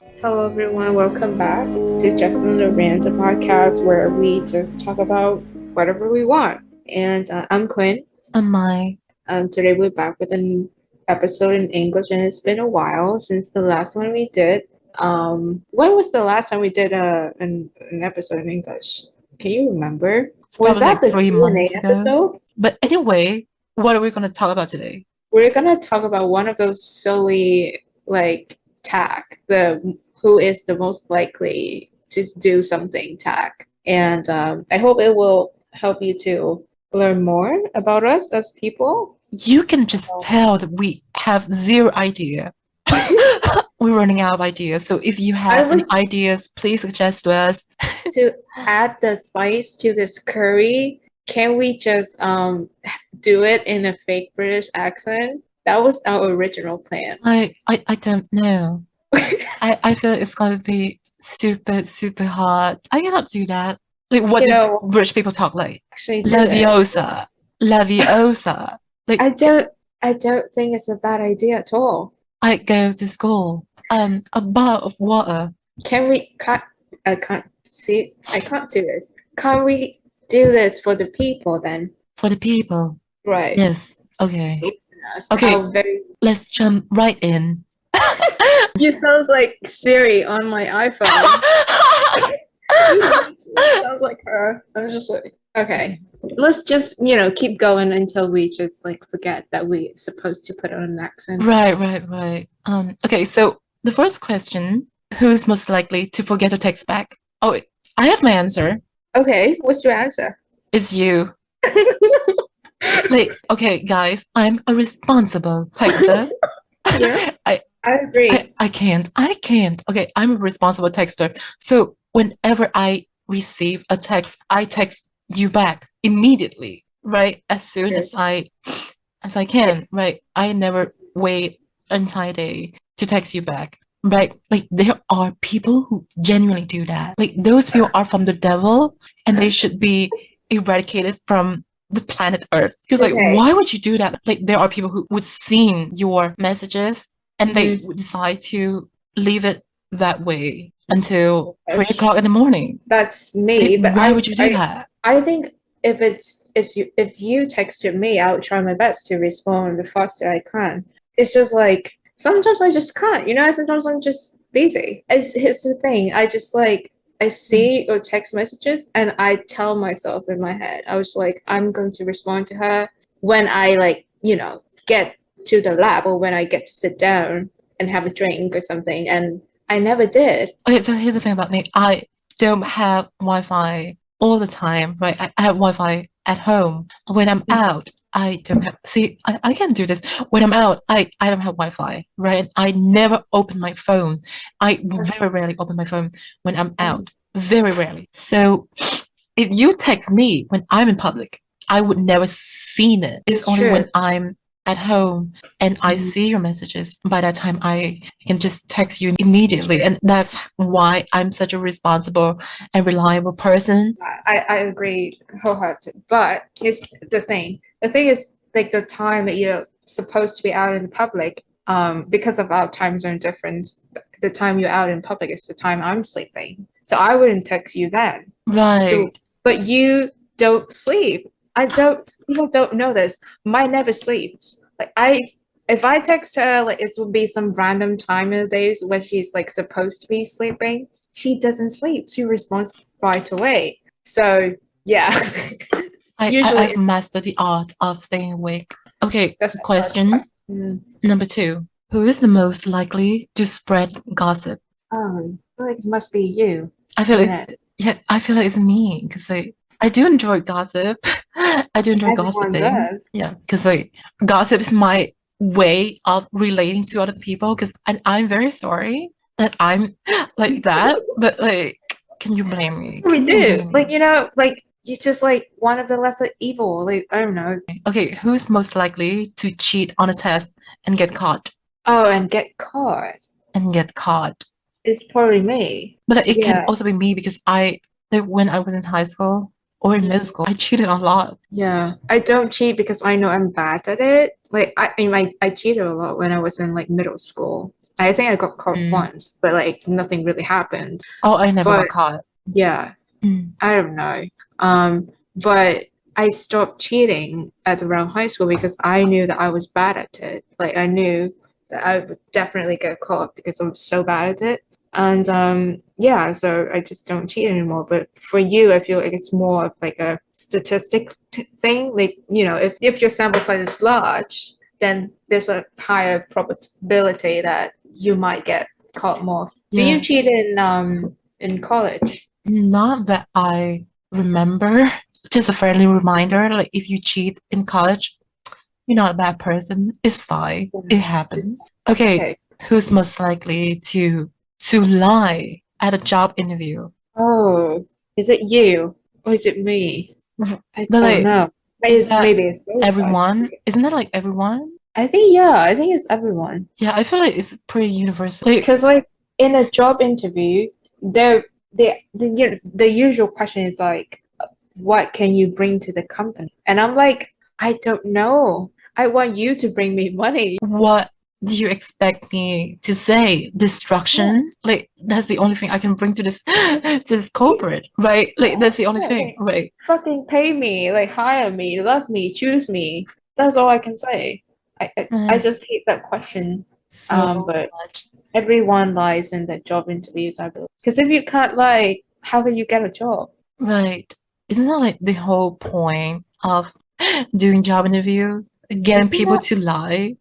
Hello, everyone. Welcome back to Just Another Rant, a podcast where we just talk about whatever we want. And I'm Quinn. My Today we're back with an episode in English, and it's been a while since the last one we did. When was the last time we did an episode in English? Can you remember? it's Was probably that like the 3 months Q&A ago. episode? But anyway, what are we going to talk about today? We're gonna talk about one of those silly tag, the who is the most likely to do something tag. And I hope it will help you to learn more about us as people. You can just tell that we have zero idea. We're running out of ideas. So if you I have any was ideas, please suggest to us. to add the spice to this curry. Can we just do it in a fake British accent? That was our original plan. I don't know. I feel it's going to be super, super hard. I cannot do that. Like, what You do know, rich people talk like? actually do it. Leviosa. Leviosa. Like, I don't I don't think it's a bad idea at all. I go to school. A bar of water Can we can't I can't see I can't do this. Can't we do this for the people then? for the people. Right. Yes. Okay. Listeners. Okay. Our very Let's jump right in. You sounds like Siri on my iPhone. You literally sounds like her. I'm just like okay. Let's just, keep going until we just forget that we're supposed to put on an accent. Right. Okay, so the first question, who's most likely to forget to text back? Oh, I have my answer. Okay, what's your answer? It's you. Like, okay, guys, I'm a responsible texter. Yeah, I I agree. I can't. I can't. Okay, I'm a responsible texter. So whenever I receive a text, I text you back immediately, right? As soon Yes. as I can, right? I never wait entire day to text you back. Right? Like there are people who genuinely do that. Like those people are from the devil and they should be eradicated from the planet Earth. Because like Okay. why would you do that? Like there are people who would see your messages and they Mhm. would decide to leave it that way until three That's o'clock in the morning. that's Like me, but why would you do that? I think if you texted me, I would try my best to respond the faster I can. It's just like sometimes I just can't, sometimes I'm just busy. It's the thing. I just I see your text messages and I tell myself in my head, I was like, I'm going to respond to her when I get to the lab or when I get to sit down and have a drink or something. And I never did. Okay, so here's the thing about me. I don't have Wi-Fi all the time, right? I have Wi-Fi at home. When I'm out, I don't have. See, I can do this. When I'm out, I don't have Wi-Fi, right? I never open my phone. I very rarely open my phone when I'm out. Very rarely. So if you text me when I'm in public, I would never seen it. It's It's only true. when I'm at home and I Mhm. see your messages. By that time, I can just text you immediately. And that's why I'm such a responsible and reliable person. I agree wholeheartedly. But it's the thing. The thing is, like the time that you're supposed to be out in public, because of our time zone difference, the time you're out in public is the time I'm sleeping. So I wouldn't text you then. So, Right. but you don't sleep. I don't. People don't know this. Mine never sleeps. If I text her, like it will be some random time in the days when she's like supposed to be sleeping. She doesn't sleep. She responds right away. So yeah, usually I've mastered the art of staying awake. Okay, that's the first question question. number two. Who is the most likely to spread gossip? Oh, I feel like it must be you, I feel isn't it's it? yeah, I feel like it's me because I do enjoy gossip. I do enjoy Everyone gossiping. does. Yeah, because like gossip is my way of relating to other people. Because and I'm very sorry that I'm like that, but like, can you blame me? We Can you do. blame me? You're just like one of the lesser evil. Like, I don't know. Okay, who's most likely to cheat on a test and get caught? Oh, and get caught. And get caught. It's probably me. But it can Yeah. also be me because like, when I was in high school or in middle school, I cheated a lot. Yeah. I don't cheat because I know I'm bad at it. Like I cheated a lot when I was in like middle school. I think I got caught Mm. once, but like nothing really happened. Oh, I never got But caught. yeah, Mm. I don't know. But I stopped cheating at around high school because I knew that I was bad at it. Like I knew that I would definitely get caught because I'm so bad at it. And yeah, so I just don't cheat anymore. But for you, I feel like it's more of like a statistic thing. Like, you know, if your sample size is large, then there's a higher probability that you might get caught more. Do you Yeah, cheat in college? not that I remember. Just a friendly reminder, like if you cheat in college, you're not a bad person. It's fine. It happens. Okay, Okay. who's most likely to lie at a job interview? Oh, is it you or is it me? Mhm. I But don't like, know. is that Maybe it's both of us. everyone? Isn't that like everyone? I think yeah, I think it's everyone. Yeah, I feel like it's pretty universal. Like, Because like in a job interview, the usual question is like, what can you bring to the company? And I'm like, I don't know. I want you to bring me money. what do you expect me to say? Yeah, Destruction? Like, that's the only thing I can bring to this to this yeah, corporate, right? Like, that's the only yeah. thing, Like, right? fucking pay me, like hire me, love me, choose me. That's all I can say. I Uh, just hate that question. so But much. everyone lies in their job interviews, I believe. Because if you can't lie, how can you get a job? Right. Isn't that like the whole point of doing job interviews? Getting Isn't people that to lie?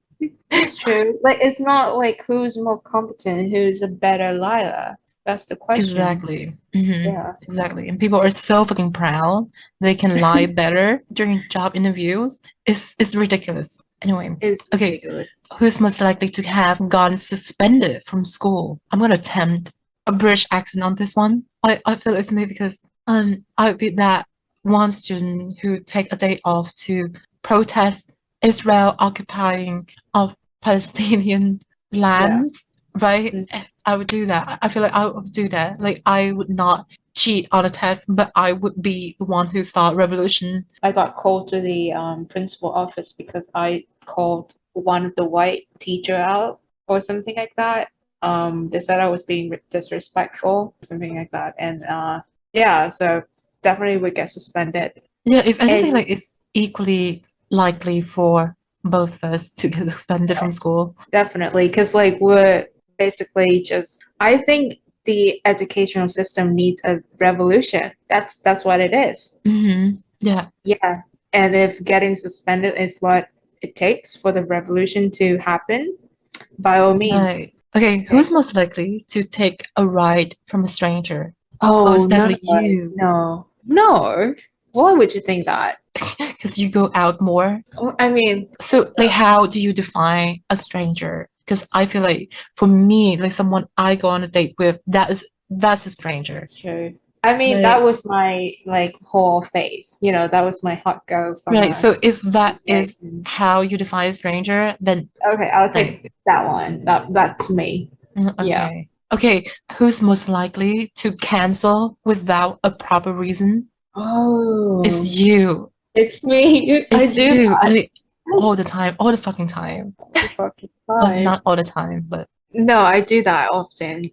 that's true? Like it's not like who's more competent, who's a better liar. That's the question. Exactly. Hmm. Yeah. Exactly. And people are so fucking proud they can lie better during job interviews. It's ridiculous. Anyway, It's okay, ridiculous. who's most likely to have gotten suspended from school? I'm gonna attempt a British accent on this one. I feel it's me because I would be that one student who take a day off to protest Israel occupying of Palestinian Yeah. lands, right? Mm. I would do that. I feel like I would do that. Like I would not cheat on a test, but I would be the one who start revolution. I got called to the principal office because I called one of the white teacher out or something like that. They said I was being disrespectful, something like that. And yeah, so definitely would get suspended. Yeah, if anything, And like it's equally likely for both of us to get suspended from school. definitely, because like we're basically just, I think the educational system needs a revolution. That's what it is. Yeah, Yeah. And if getting suspended is what it takes for the revolution to happen, by all means. right. Okay, Okay. who's most likely to take a ride from a stranger? Oh, Oh, it's no, definitely you. no, no. Why would you think that? Because you go out more. I mean, So, like, how do you define a stranger? Because I feel like for me, like someone I go on a date with, that's a stranger. it's true. I mean, that Like, was my like whole phase. You know, that was my hot girl right. summer. So if that Like, is how you define a stranger, then okay, I'll like, take that one. That's me. Yeah. okay. Okay, who's most likely to cancel without a proper reason? Oh, It's you. it's me. I It's do you. that Like all the time, all the fucking time. all the fucking Well, time. not all the time, but No, I do that often.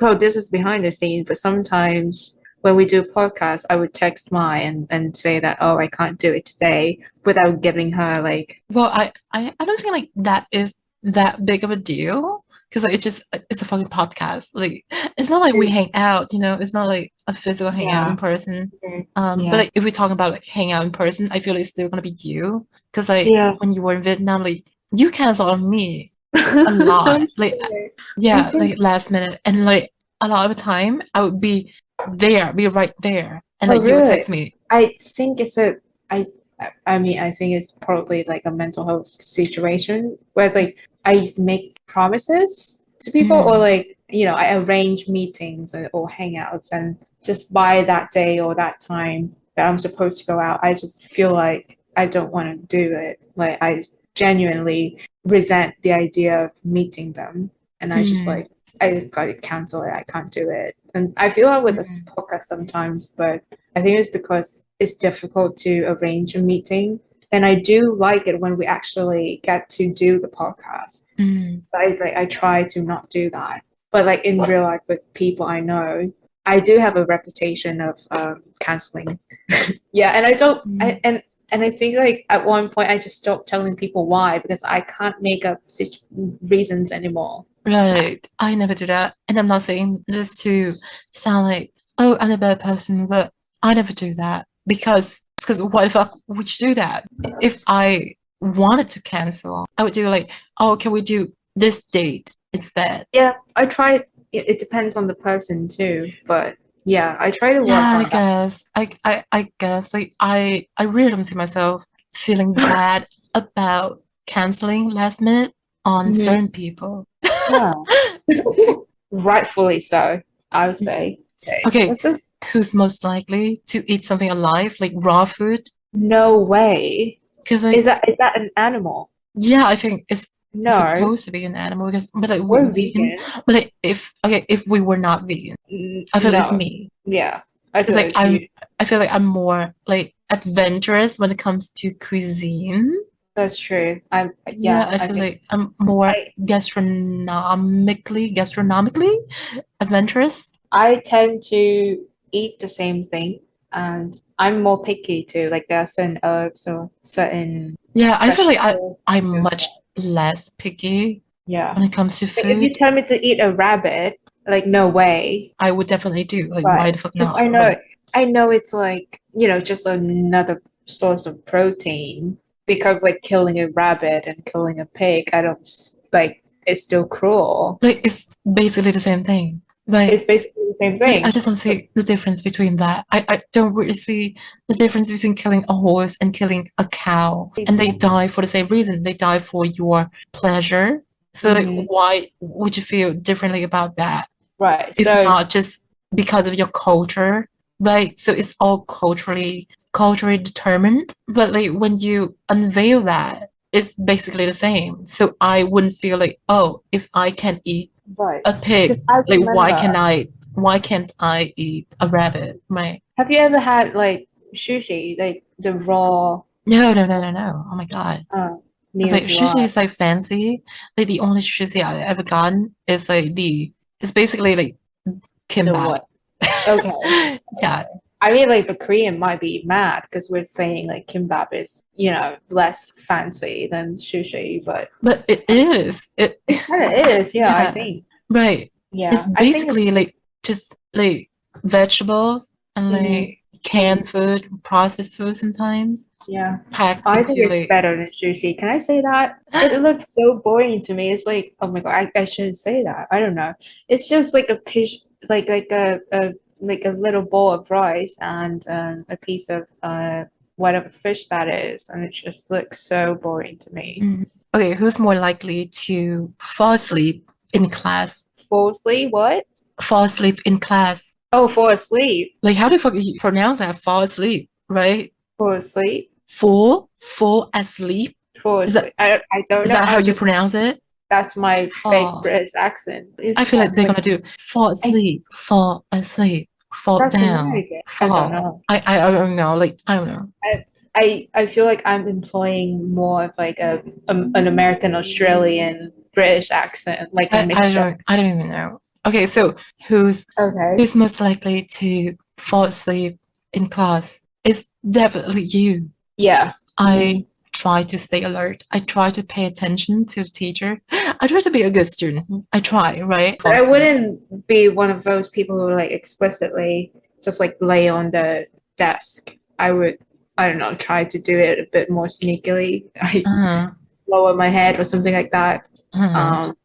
Well, this is behind the scenes, but sometimes when we do podcasts, I would text Mai and say that, oh, I can't do it today without giving her like, well, I don't think like that is that big of a deal because like, it's a fucking podcast. Like it's not like we hang out, you know. It's not like a physical hangout in yeah, person. But yeah, like if we talk about like hang out in person, I feel like it's still gonna be you because like yeah. when you were in Vietnam, like you canceled on me a I'm lot. Like sorry. I yeah, think, like last minute, and like a lot of the time I would be right there, and oh, like you would really? text me. I think it's a, I, I mean, I think it's probably like a mental health situation where like I make promises to people or Mm, like, you know, I arrange meetings or hangouts and just by that day or that time that I'm supposed to go out, I just feel like I don't want to do it. Like I genuinely resent the idea of meeting them. And I just mm, like, I gotta cancel it. I can't do it. And I feel like with this mm, podcast sometimes, but I think it's because it's difficult to arrange a meeting And I do like it when we actually get to do the podcast. Mm. So I try to not do that. But like in real life with people I know, I do have a reputation of canceling. Yeah, and I don't. Mm. And I think like at one point I just stopped telling people why because I can't make up reasons anymore. Right. I never do that. And I'm not saying this to sound like, oh, I'm a bad person, but I never do that because why the fuck would you do that? If I wanted to cancel, I would do like, oh, can we do this date instead? Yeah, I try. It depends on the person too, but yeah, I try to Yeah, work I on that. guess. I guess like I really don't see myself feeling bad about canceling last minute on Mhm. certain people. Yeah, rightfully so, I would say. Okay, Okay, what's the who's most likely to eat something alive, like raw food? no way? Because like Is that an animal? yeah, I think it's No, supposed to be an animal because but like we're we're vegan. vegan. But like if we were not vegan, I feel it's No, me. yeah, I Because feel like it's you. I feel like I'm more like adventurous when it comes to cuisine. That's true. I'm Yeah, yeah. I I feel think like I'm more I gastronomically adventurous. I tend to eat the same thing, and I'm more picky too. Like there are certain herbs or certain Yeah, I feel like vegetables. I'm much less picky Yeah. when it comes to Like if you food. tell me to eat a rabbit, like no way. I would definitely do. Like, why But the fuck because not? Right. I know it's like, just another source of protein. Because like killing a rabbit and killing a pig, I don't like it's still cruel. Like, it's basically the same thing. It's Like, basically the same I thing. just don't see the difference between that. I don't really see the difference between killing a horse and killing a cow. And they die for the same reason. They die for your pleasure. So, like, Mhm. why would you feel differently about that? Right. If So not just because of your culture, right? So it's all culturally determined. But like when you unveil that, it's basically the same. So I wouldn't feel like, oh, if I can eat right. a Because pig, I like remember. why can't I eat a rabbit? Right? Have you ever had like sushi, like the raw? No. Oh my God. It's Neither like do sushi I. is like fancy. Like the only sushi I ever gotten is like it's basically like The kimbap. what? Okay. Yeah, I mean, like the Korean might be mad because we're saying like kimbap is, less fancy than sushi, but but it is. it kind of is. Yeah, I Yeah, think. right. It's Yeah, I think it's basically like just like vegetables and mhm, like canned food, processed food sometimes yeah. packed I think into it's like better than sushi. Can I say that? It looks so boring to me. It's like, oh my God, I shouldn't say that. I don't know. It's just like a fish, like a little bowl of rice and a piece of whatever fish that is, and it just looks so boring to me. mm. Okay, who's more likely to fall asleep in class? Falsely, what? Fall asleep in class. Oh, fall asleep. Like how the fuck you pronounce that? Fall asleep, right? Fall asleep. Fall asleep. Fall Is that asleep. I don't is know. that how you pronounce it? That's my fake Fall. British accent. I Is feel like that they're like gonna do fall asleep, fall that's down, American? I don't fall. know. I don't know. Like I don't know. I feel like I'm employing more of like an American Australian British accent, like a mixture. I don't even know. Okay, so who's Okay. who's most likely to fall asleep in class? It's definitely you. Yeah. I Mm. try to stay alert. I try to pay attention to the teacher. I try to be a good student. I try, right? Fall But I asleep. wouldn't be one of those people who like explicitly just like lay on the desk. I would, I don't know, try to do it a bit more sneakily. I Uh-huh. lower my head or something like that. Uh-huh. Um,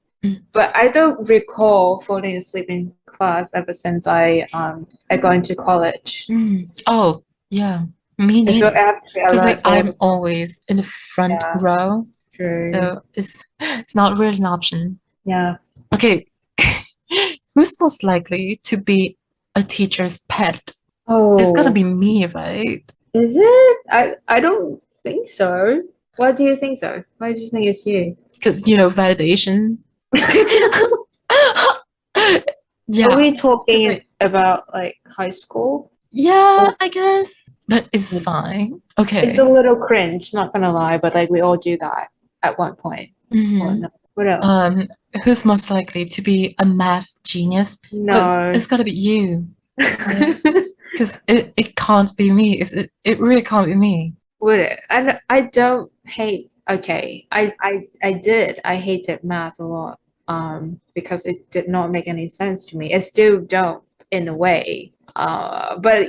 but I don't recall falling asleep in class ever since I got into college. Oh, yeah. Me I feel like neither. I have to be Because like alert all I'm the always in the front yeah, row, true. so it's not really an option. Yeah. Okay, who's most likely to be a teacher's pet? It's gotta Oh, be me, right? is it? I don't think so. Why do you think so? Why do you think it's you? Because validation. Are Yeah, we because talking like about like high school? yeah, Or I guess but it's fine. It's Okay. a little cringe, not gonna lie, but like we all do that at one point. Well, hmm no. What else? Um, who's most likely to be a math genius? Oh, No. it's gotta be you, right? Because it can't be me. It really can't be me. Would it? I don't hate. Okay, I did. I hated math a lot. Because it did not make any sense to me. It still don't in a way. But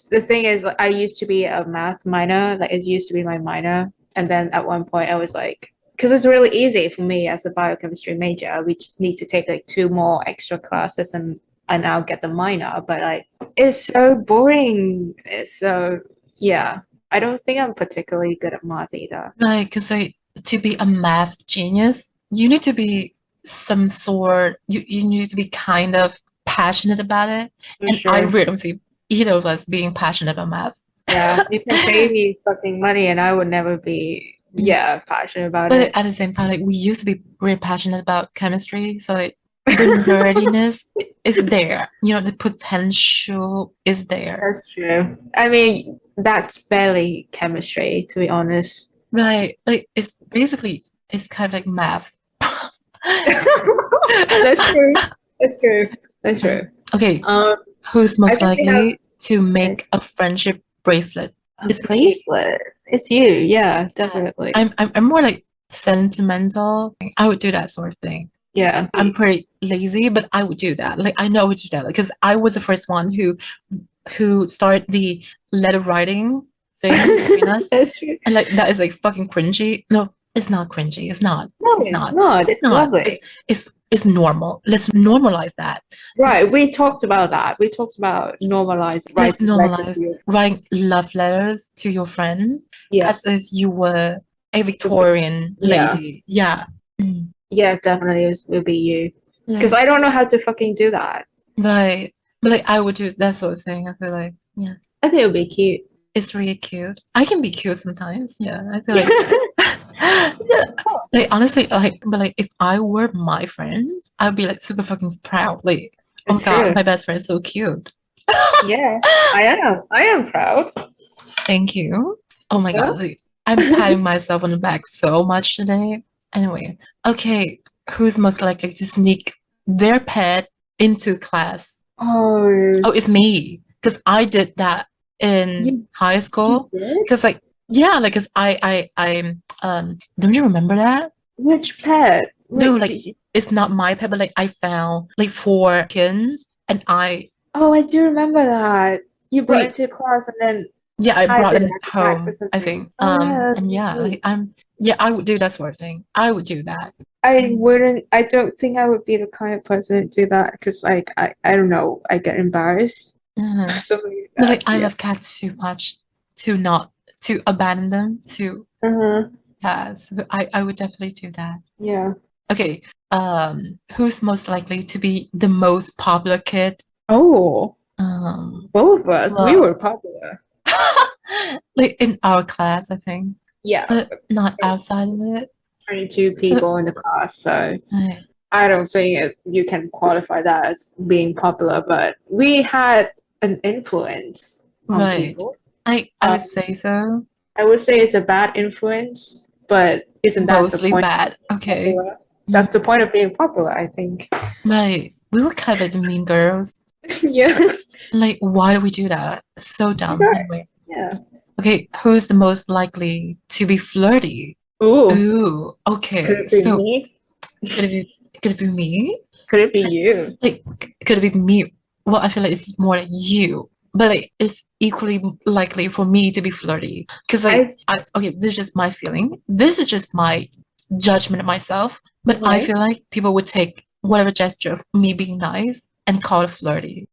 the thing is, like, I used to be a math minor. Like it used to be my minor, and then at one point I was like, because it's really easy for me as a biochemistry major. We just need to take like two more extra classes, and I now get the minor. But like, it's so boring. It's so yeah. I don't think I'm particularly good at math either. Like, because like to be a math genius, you need to be some sort. You need to be kind of passionate about it, For and I sure. really don't see either of us being passionate about math. Yeah, you can pay me fucking money and I would never be, Mm. yeah, passionate about But it. at the same time, like we used to be really passionate about chemistry, so like the nerdiness is there. The potential is there. That's true. I mean, that's barely chemistry, to be honest. Right. Like it's kind of like math. That's true. That's true. That's true. Okay, Um, who's I most think we have likely to make a friendship bracelet? a It's me. bracelet. It's you, yeah, Yeah. definitely. I'm more like sentimental. I would do that sort of thing. Yeah. I'm pretty lazy, but I would do that. Like I know I would do that because I was the first one who started the letter writing thing between us. That's true. And like that is like fucking cringy. No, it's not cringy. It's not. No, It's it's not. not. It's It's not. lovely. It's normal. Let's normalize that. Right, we talked about that. We talked about normalizing Let's writing letters to normalize your writing love letters to your friend as if yes. you were a So, Victorian yeah. lady. Yeah. Mm. Yeah, definitely it would be you. Because Like, I don't know how to fucking do that. right. But like I would do that sort of thing. I feel like, yeah, I think it would be cute. it's really cute. I can be cute sometimes. Yeah. I feel like yeah. Like honestly, but like if I were my friend, I'd be like super fucking proud. Like, oh my It's God, true. my best friend is so cute. Yeah, I am. I am proud. Thank you. Oh my Yeah. God, like, I'm patting myself on the back so much today. Anyway, okay, who's most likely to sneak their pet into class? Oh, Oh, it's me. Because I did that in you high you school. did? Because like, yeah, like, because don't you remember that? Which pet? No, Wait, like, it's not my pet, but like, I found like four kittens and oh, I do remember that. You brought it wait, to class and then yeah, I tied brought it them at the back or home, I something. think. Oh yeah, that's And so yeah, like sweet. yeah, I would do that sort of thing. I would do that. I wouldn't. I don't think I would be the kind of person to do that because, like, I don't know. I get embarrassed. Mhm. Something But like like that. I Yeah. love cats too much to not to abandon them to Uh-huh. cats. So I would definitely do that. Yeah. Okay. Who's most likely to be the most popular kid? Oh, Um, both of us. We were well, popular. like in our class, I think, Yeah. but not outside of it. 22 So, people in the class, so right, I don't think you can qualify that as being popular, but we had an influence on right. people. I would Um, say so. I would say it's a bad influence, but isn't that the Mostly point bad. of being Okay. popular? Mm, That's the point of being popular, I think. right. We were kind of like the mean girls. Yeah. Like, why do we do that? So dumb. Right. Anyway. Yeah. Okay, who's the most likely to be flirty? Ooh, Ooh, could okay. it be So me? could it be me? Could it be you? Like, could it be me? Well, I feel like it's more like you, but like it's equally likely for me to be flirty. Because like I okay, this is just my feeling. This is just my judgment of myself. But I right. feel like people would take whatever gesture of me being nice and call it flirty.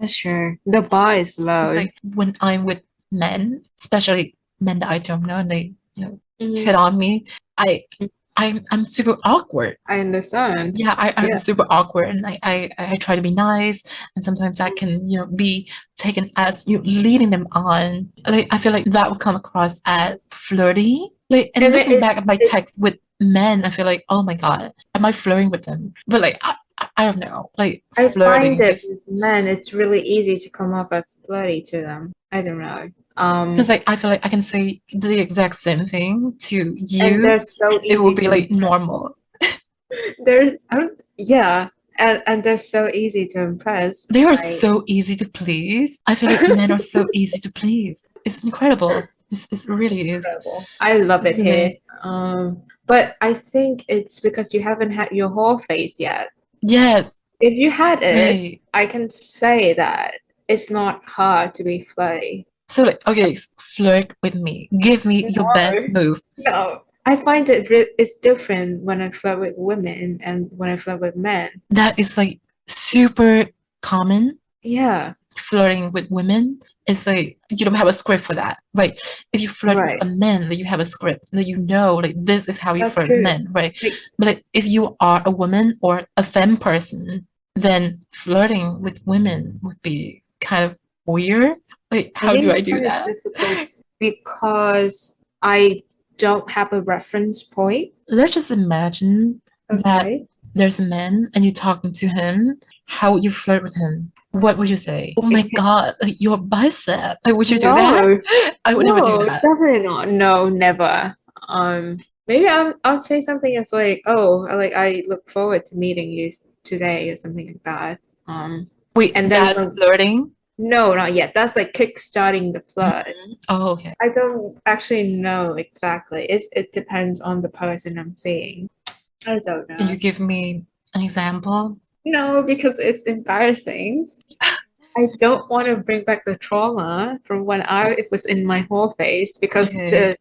That's true. The It's bar is it's low. like when I'm with men, especially men that I don't know, and they hit Mhm. on me, I I'm super awkward. I understand. Yeah, I'm Yeah. super awkward, and I try to be nice, and sometimes that can be taken as you leading them on. Like I feel like that would come across as flirty. Like and And looking back at my it texts with men, I feel like, oh my God, am I flirting with them? But like I don't know, like I find flirting it just with men, it's really easy to come off as flirty to them. I don't know. Because like I feel like I can say the exact same thing to and you, they're so it will easy be to like impress. normal. They're yeah, and they're so easy to impress. They are Like so easy to please. I feel like men are so easy to please. It's incredible. It really is. incredible. I love It it really here. is. But I think it's because you haven't had your whole face yet. Yes, If you had it, right. I can say that it's not hard to be flirty. So like, So, okay, flirt with me. Give me your best no, move. no. I find it's different when I flirt with women and when I flirt with men. That is like super common. Yeah, Flirting with women is like you don't have a script for that, right? If you flirt with right. a man, like you have a script, that you know, like this is how you That's flirt true. men, right? Like, But like, if you are a woman or a femme person, then flirting with women would be kind of weird. Like, I how think do I it's do kind of that? difficult because I don't have a reference point. Let's just imagine that Okay. there's a man and you're talking to him. How would you flirt with him? What would you say? Oh my God, like your bicep. Like, would you do that? No, I would never do no, that. definitely not. No, never. Maybe I'll say something as like, oh, like I look forward to meeting you today or something like that. Wait, And then that's flirting? no, not yet. That's like kickstarting the flirt. Mhm. Oh, okay. I don't actually know exactly. It depends on the person I'm seeing. I don't Can you know. give me an example? No, because it's embarrassing. I don't want to bring back the trauma from when I it was in my whole face because Okay.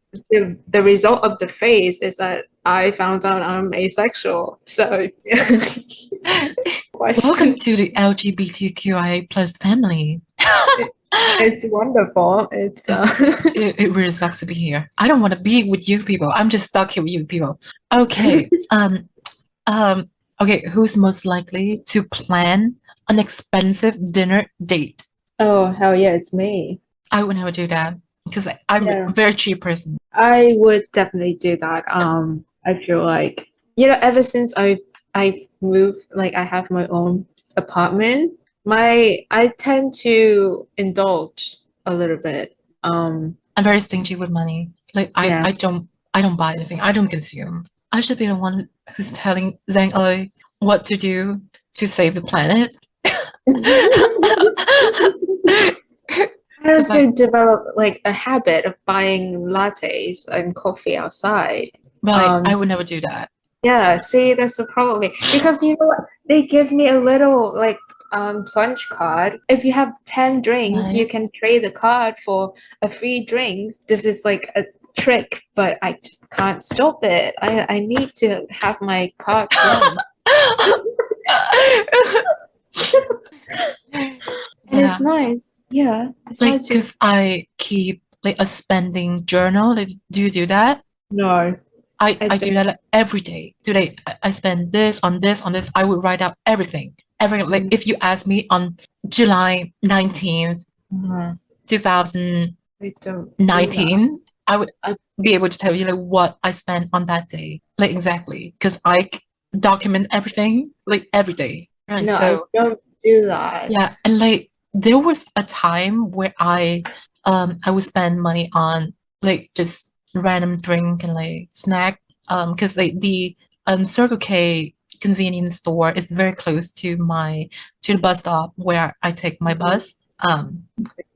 the result of the phase is that I found out I'm asexual. So Welcome question to the LGBTQIA plus family. it, it's wonderful. It's It's, it really sucks to be here. I don't want to be with you people. I'm just stuck here with you people. Okay. Um, okay, who's most likely to plan an expensive dinner date? oh hell yeah, it's me. I would never do that because I'm a Yeah. very cheap person. I would definitely do that. I feel like ever since I've moved, like I have my own apartment, I tend to indulge a little bit. I'm very stingy with money. Like Yeah. I don't buy anything. I don't consume. I should be the one who's telling Zhang Oi what to do to save the planet. I Because like, also developed like a habit of buying lattes and coffee outside. but like, I Um, would never do that. yeah, see, that's the problem. Because you know what? They give me a little like plunge card. If you have 10 drinks, you Right? can trade the card for a free drinks. This is like a trick, but I just can't stop it. I need to have my card plunged. And it's Yeah, nice. Yeah, it's like nice to because I keep like a spending journal. Like, do you do that? no, I I do don't. that like, every day. Today I spend this on this on this. I would write out everything. Everything. Like if you ask me on July 19th, Mhm. 2019, I don't do that. I would I, be able to tell you like what I spent on that day. Like exactly. Because I document everything like every day. Right. no, I So don't do that. yeah, and like there was a time where I would spend money on like just random drink and like snack because like the Circle K convenience store is very close to my to the bus stop where I take my Mhm. bus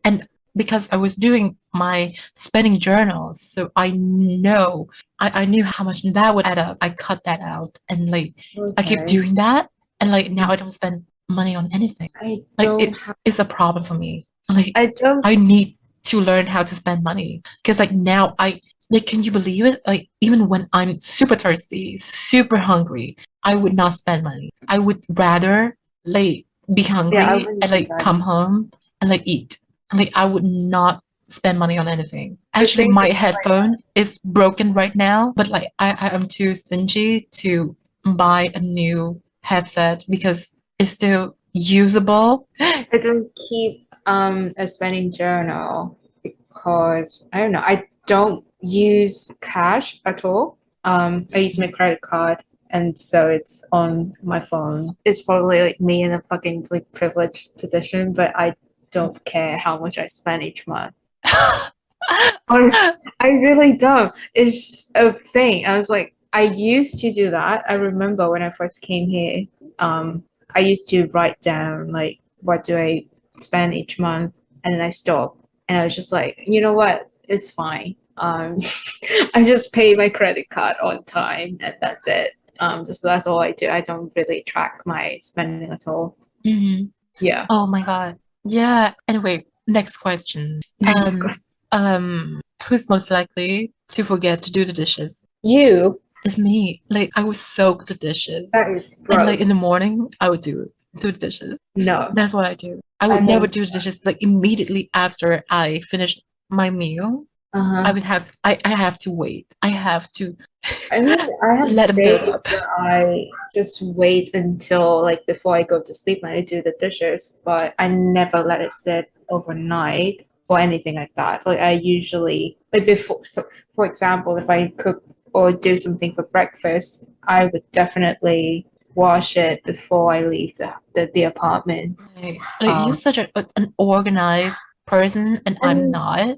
and because I was doing my spending journals so I knew how much that would add up. I cut that out and like I keep Okay. doing that and like now I don't spend money on anything. I Like don't it have. is a problem for me. Like I don't. I need to learn how to spend money because like now I like can you believe it? Like even when I'm super thirsty, super hungry, I would not spend money. I would rather like be Yeah, I hungry wouldn't and do like that come either. home and like eat. And, like I would not spend money on anything. The Actually, things my is headphone is broken right now, but like I am too stingy to buy a new headset because it's still usable. I don't keep a spending journal because I don't know. I don't use cash at all. I use my credit card, and so it's on my phone. It's probably like me in a fucking like privileged position, but I don't care how much I spend each month. I really don't. It's a thing. I was like, I used to do that. I remember when I first came here, I used to write down like what do I spend each month, and then I stopped. And I was just like, you know what? It's fine. I just pay my credit card on time, and that's it. Just that's all I do. I don't really track my spending at all. Mhm. Yeah. Oh my God. Yeah. Anyway, next question. Next question. Who's most likely to forget to do the dishes? You. It's me. Like I would soak the dishes, That is and like in the gross. morning, I would do the dishes. No, That's what I do. I I would never don't. do the dishes like immediately after I finish my meal. I Uh-huh. would have I have to wait. I have to I mean, I have let them build days up. where I just wait until like before I go to sleep and I do the dishes, but I never let it sit overnight or anything like that. Like I usually like before, so for example, if I cook or do something for breakfast, I would definitely wash it before I leave the apartment. Like you're Um, such an organized person, and I'm and not.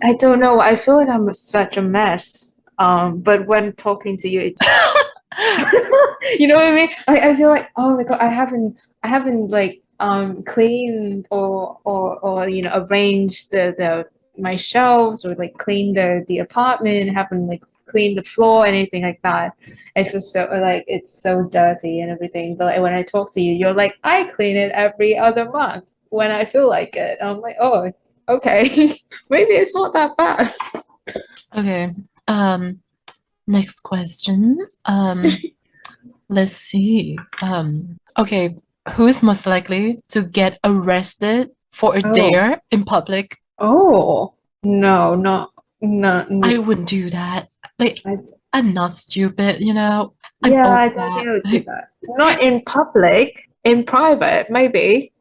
I don't know. I feel like I'm such a mess. But when talking to you, it just you know what I mean? I feel like oh my god, I haven't like cleaned or you know arranged the my shelves or like cleaned the apartment, haven't like cleaned the floor, anything like that. I feel so like it's so dirty and everything. But like, when I talk to you, you're like, I clean it every other month when I feel like it. I'm like, oh, okay, maybe it's not that bad. Okay. Um, Next question. Let's see. Okay, who's most likely to get arrested for a Oh, dare in public? oh, no, not, no, I wouldn't do that. Like, I, I'm not stupid, you know. I'm yeah, I over don't think that. I would do that. Not in public, in private, maybe,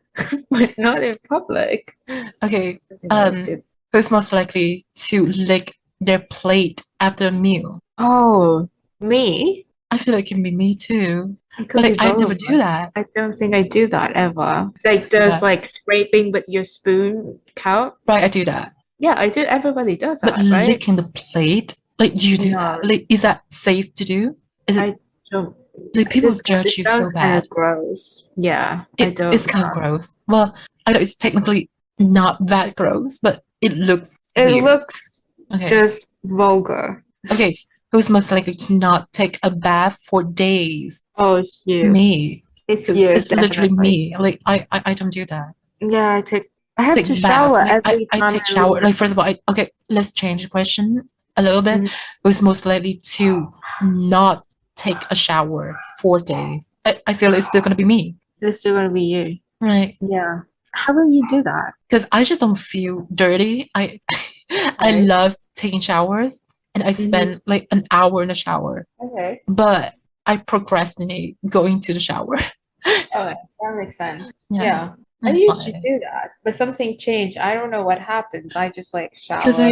but not in public. Okay, I don't think I would do. who's most likely to lick their plate after a meal? Oh, me? I feel like it can be me too. It could But be like, I'd both never of do us. that. I don't think I do that ever. Like, Do does that. like scraping with your spoon count? Right, I do that. Yeah, I do. Everybody does But that, right? licking the plate, like, do you do that? No, Like, is that safe to do? Is it I don't. like people judge This you so sounds kind bad? of gross. Yeah, I It's don't kind of know. gross. Well, I know it's technically not that gross, but it looks It weird. looks Okay. just vulgar. Okay. Who's most likely to not take a bath for days? Oh, it's you. Me. It's Because you, it's literally definitely. me. Like I don't do that. Yeah, I have to Take bath. shower Like every I time take I shower. leave. Like first of all, okay, let's change the question a little bit. Mhm. Who's most likely to not take a shower for days? I feel it's still gonna be me. It's still gonna be you. Right. Yeah. How will you do that? Because I just don't feel dirty. I I Right. love taking showers and I Hmm. spend like an hour in the shower, Okay. but I procrastinate going to the shower. Okay, that makes sense. Yeah, Yeah. I that's used to why. do that, but something changed. I don't know what happened. I just like Because shower.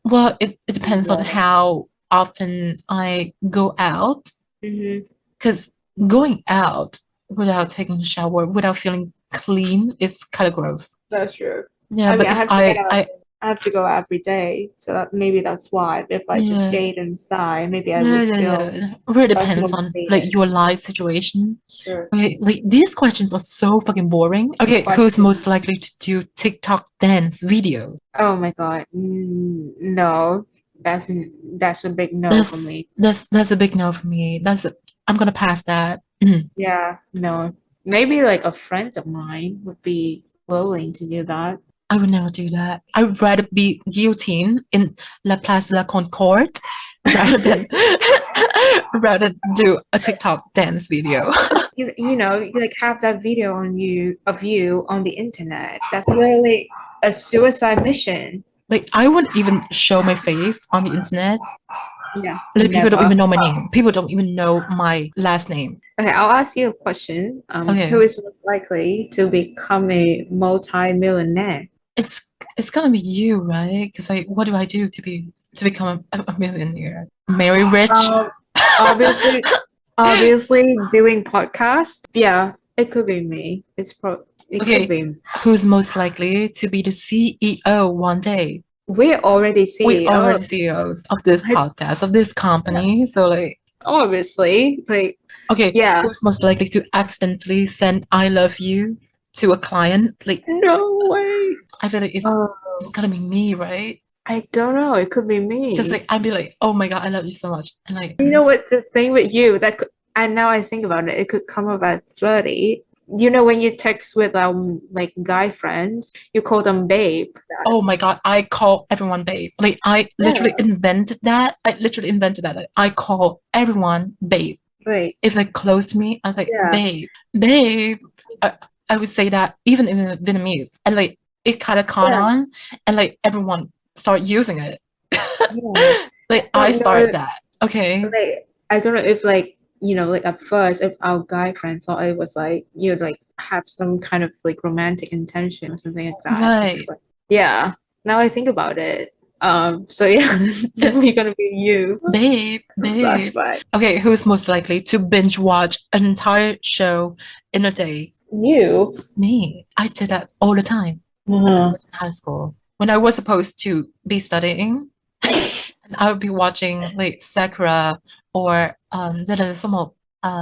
well, it depends on Water. how often I go out. Hmm. Because going out without taking a shower, without feeling clean, is kind of gross. That's true. Yeah, I mean, but I if have to get out. I have to go every day, so maybe that's why. If I just yeah, stayed inside, maybe I yeah, would yeah, feel yeah. It really less depends on like motivated. your life situation. Sure. Okay, like these questions are so fucking boring. This Okay, who's question. most likely to do TikTok dance videos? Oh my God. No, that's a big no for That's me. that's a big no for me. I'm gonna pass that. Yeah, no. Maybe like a friend of mine would be willing to do that. I would never do that. I would rather be guillotined in La Place de la Concorde rather than rather do a TikTok dance video. Just you like have that video on you of you on the internet. That's literally a suicide mission. Like I wouldn't even show my face on the internet. Yeah, Like people don't never. even know my name. People don't even know my last name. Okay, I'll ask you a question. Who Okay. is most likely to become a multi-millionaire? It's gonna be you, right? Because like, what do I do to become a millionaire? Marry rich? Um, obviously, obviously doing podcast. Yeah, It could be me. It could Okay, be. who's most likely to be the CEO one day? We're already We CEO. already CEOs of this I, podcast, of this yeah, company. So like, obviously, like, okay, yeah. who's most likely to accidentally send "I love you" to a client? Like, No way. I feel like it's Oh, gonna be me, right? I don't know. It could be Because me. like I'd be like, oh my God, I love you so much, and like, You know what the thing with you that could, and now I think about it, it could come about 30. You know when you text with like guy friends, you call them babe. oh my God, I call everyone babe. Like I literally Yeah. invented that. I literally invented that. Like, I call everyone babe. Wait. If like close to me, I was like, Yeah. babe, babe. I would say that even in Vietnamese, and like it kind of caught Yeah. on, and like everyone start using it. Yeah. I Like I don't start know. that. Okay. Like I don't know if like like at first if our guy friend thought it was like you'd like have some kind of like romantic intention or something like that. Right. Yeah. Now I think about it. So yeah, it's definitely gonna be you. Babe, babe. Flashback. Okay, who's most likely to binge watch an entire show in a day? You. Me. I did that all the time when I Uh-huh. was in high school. When I was supposed to be studying, and I would be watching like Sakura or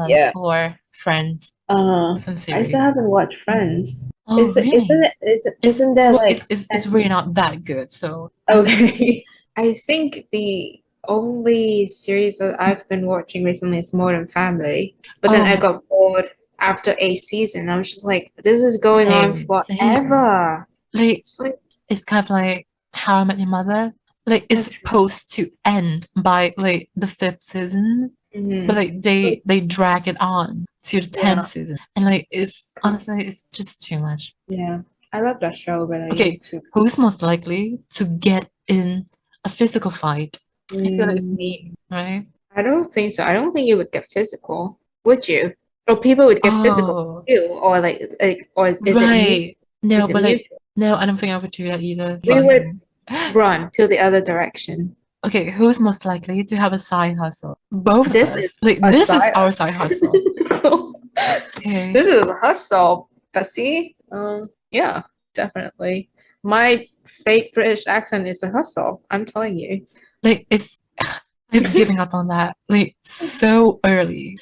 Yeah. or Friends or some I still series. haven't watched Friends. Oh, really? It's Isn't there well, like it's really not that good. So I'm like, okay. I think the only series that I've been watching recently is Modern Family. But then I oh, got bored after a season. I was just like, this is going on same. forever. Like It's like it's kind of like How I Met Your Mother. Like it's that's supposed to end by like the fifth season, but mm, like they drag it on to the tenth yeah. season, and like it's honestly it's just too much. Yeah. I love that show, but Okay, it's too who's most likely to get in a physical fight? I feel like it's mm, me, right? I don't think so. I don't think you would get physical. Would you? Or people would get physical Oh, too, or or is it mu right. No, is it but like mutual? no, I don't think I would do that either. We But would run to the other direction. okay, who's most likely to have a side hustle? Both of This us. is Like a this is side our side hustle. hustle. Okay. This is a hustle, Bessie. Yeah, definitely. My fake British accent is a hustle. I'm telling you. Like it's I'm giving up on that. Like so early.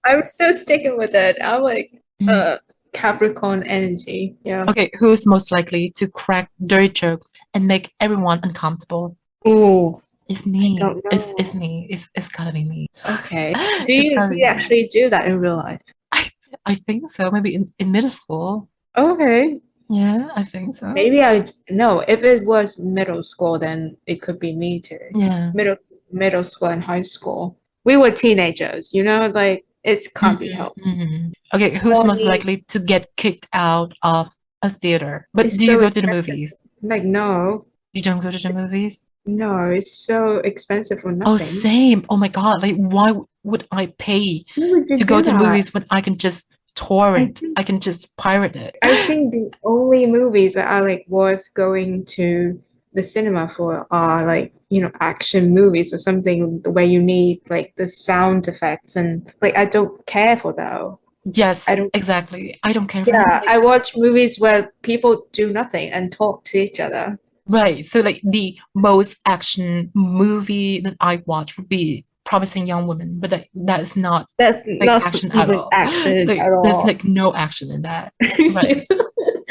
I'm so sticking with it. I'm like, Mm. Capricorn energy. Yeah. Okay, who's most likely to crack dirty jokes and make everyone uncomfortable? Ooh, It's I me. don't It's know. me. It's gotta be me. Okay. It's gotta Do be you me. actually do that in real life? I, I think so. Maybe in middle school. Okay. Yeah, I think so. Maybe I no. If it was middle school, then it could be me too. Yeah. Middle middle school and high school. We were teenagers, like it can't be Mhm, helped. mhm. Okay, who's most Corny likely to get kicked out of a theater? But is do you so go to the expensive. movies? Like no, You don't go to the movies? no, it's so expensive for Oh, nothing. same. Oh my God. Like, why would I pay Why would you to go do to the that? movies when I can just I torrent? think I can just pirate it. I think the only movies that are like worth going to the cinema for are like, action movies or something where you need like the sound effects and like I don't care for that. I Yes, don't exactly. I don't care for that. yeah, Like, I watch movies where people do nothing and talk to each other. right. So, like, the most action movie that I watch would be Promising Young Woman, but that is not That's like not action at even all. action Like, at there's all. like no action in that. Right.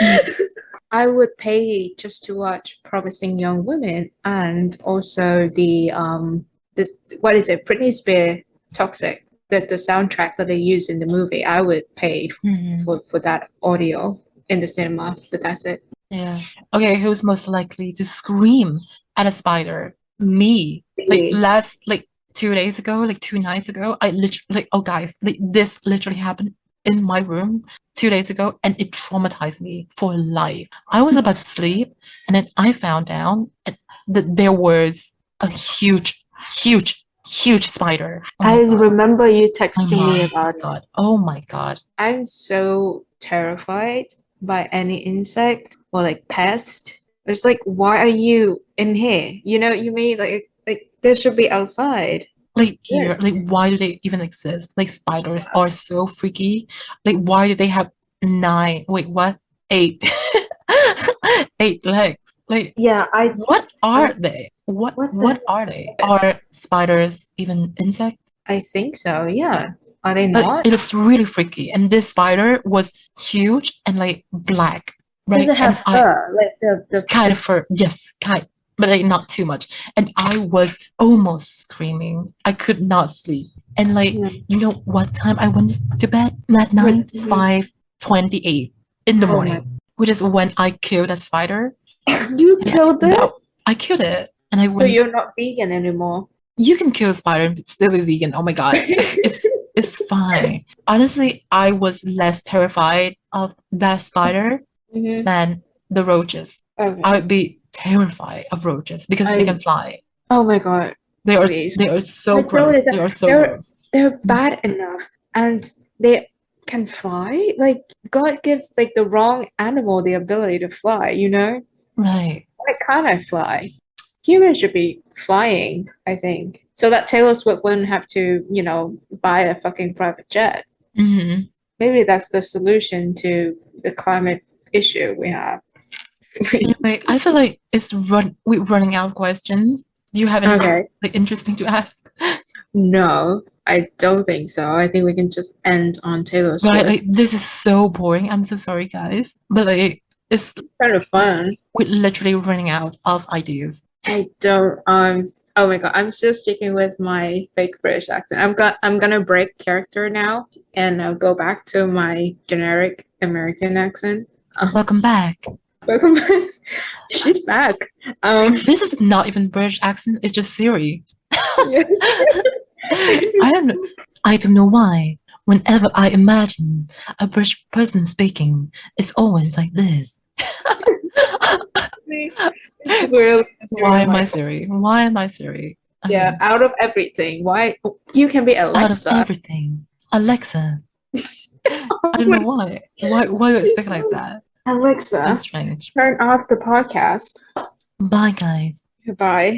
Mm. I would pay just to watch Promising Young Women and also the what is it, Britney Spears Toxic, the soundtrack that they use in the movie. I would pay Mhm. for that audio in the cinema, but that's it. Yeah. Okay, who's most likely to scream at a spider? Me. Like Really. last, like 2 days ago, like 2 nights ago, I literally, like, oh guys, like this literally happened in my room 2 days ago, and it traumatized me for life. I was about to sleep, and then I found out that there was a huge spider. Oh I my God. remember you Oh texting me my about it. God. Oh my God. I'm so terrified by any insect or like pest. It's like, why are you in here? You mean like they should be outside. Like here, like exist. why do they even exist? Like spiders are so freaky. Like why do they have nine? Wait, what? Eight, 8 legs. Like Yeah, what are I they? what the What are they? Are spiders even insects? I think so, yeah. Are they But not? it looks really freaky. And this spider was huge and like black, Does right? it And have I fur? Like kind of the for yes, kind, but like not too much. And I was almost screaming. I could not sleep. And like, yeah. you know what time I went to bed that night? Mhm. 5:28 in the Oh my morning, which is when I killed a spider. you And killed that it? I killed it. And I So went, you're not vegan anymore. you can kill a spider and still be vegan. Oh my God. It's fine. Honestly, I was less terrified of that spider Hmm. than the roaches. I Okay. would be terrified of roaches because they can I fly. oh my god, They are please. they are so I don't gross. understand. They are so They're gross. they're Mm, bad enough and they can fly. Like God give like the wrong animal the ability to fly, you know? right. Why can't I fly? Humans should be flying, I think. So that Taylor Swift wouldn't have to, buy a fucking private jet. Hmm. Maybe that's the solution to the climate issue we have. Anyway, I feel like we're running out of questions. Do you have anything Okay. like interesting to ask? No, I don't think so. I think we can just end on Taylor Right, Swift. like this is so boring. I'm so sorry, guys. But like it's Kind of fun. we're literally running out of ideas. I don't oh my God, I'm still sticking with my fake British accent. I'm gonna break character now and I'll go back to my generic American accent. Um, Welcome back. welcome back. She's back. Um This is not even British accent, it's just Siri. yeah. I don't know why. Whenever I imagine a British person speaking, it's always like this. It's really just Why ruined am my I whole Siri? Why am I Siri? I yeah, mean, out of everything. Why you can be out of Alexa. everything, Alexa. I don't know why. Why do I speak like that? So Alexa, strange. turn off the podcast. Bye, guys. Goodbye.